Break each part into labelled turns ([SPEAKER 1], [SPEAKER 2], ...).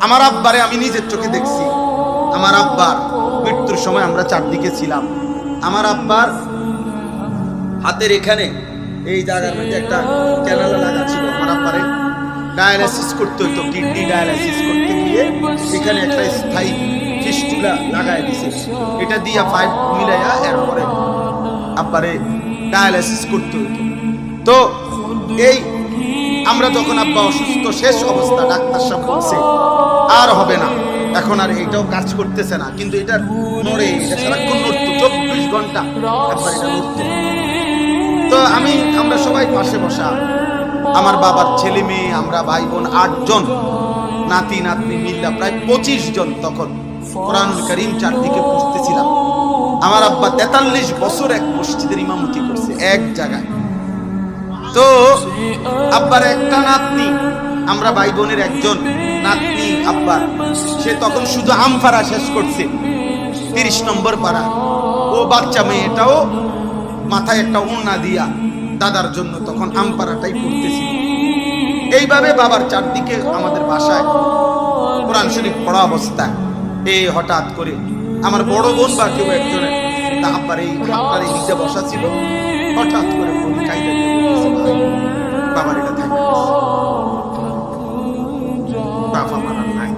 [SPEAKER 1] আমার আব্বারে আমি নিজের চোখে দেখছি। আমার আব্বার মৃত্যুর সময় আমরা চারদিকে ছিলাম। আমার আব্বার হাতের এখানে এই জায়গার মধ্যে একটা ক্যানালা লাগা ছিল। আমার আব্বারে ডায়ালাইসিস করতে হইতো, কিডনি ডায়ালাইসিস করতে গিয়ে এখানে একটা স্থায়ী ফিস্টুলা লাগায় দিছে। এটা দিয়া পাইপ মিলাইয়া এরপরে আব্বারে ডায়ালাইসিস করতে হইতো। তো এই আমরা যখন আব্বা অসুস্থ শেষ অবস্থা, ডাক্তার সাহেব বলছে আর হবে না, এখন আর এটাও কাজ করতেছে না, কিন্তু এটা নড়ে, এটা সারাক্ষণ নড়তো 24 ঘন্টা একবার এটা নড়তো। তো আমরা সবাই পাশে বসা, আমার বাবার ছেলে মেয়ে, আমরা ভাই বোন 8 জন, নাতি নাতনি মিল্লা প্রায় 25 জন তখন কোরআনুল কারীম চারদিকে পড়তেছিলাম। আমার আব্বা 43 বছর এক মসজিদের ইমামতি করছে এক জায়গায়। তো আব্বার একটা নাতনি, আমরা ভাই বোনের একজন নাতনি আব্বার, সে তখন শুধু আমফারা শেষ করছে 30 নম্বর পাড়া। ও বাচ্চা মেয়েটাও মাথায় একটা ওড়না দিয়া দাদার জন্য তখন আমপারাটাই পড়তেছিল। এইভাবে বাবার চারদিকে আমাদের বাসায় কোরআন শরীফ পড়া অবস্থায় এই হঠাৎ করে আমার বড় বোন বা কেউ একজনের আব্বার এই খাটটার নিচে বসা ছিল, হঠাৎ করে কাইদা দিয়ে বাবার এটা থাকে নাই,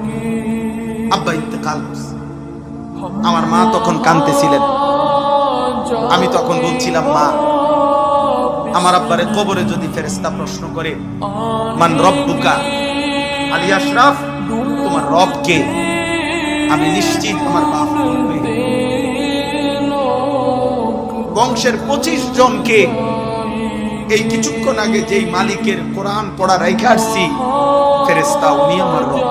[SPEAKER 1] আব্বা ইন্তেকাল করছে। আমার মা তখন কাঁদতেছিলেন। আমি তখন বলছিলাম, মা, আমার আব্বারে কবরে যদি ফেরেশতা প্রশ্ন করে মান রব্বুকা, আলী আশরাফ তোমার রব কে, আমি নিশ্চিত আমার বাপ বলবে বংশের 25 জনকে এই কিছুক্ষণ আগে যেই মালিকের কোরআন পড়া রাইখা আসছি ফেরেশতা উনি আমার রব।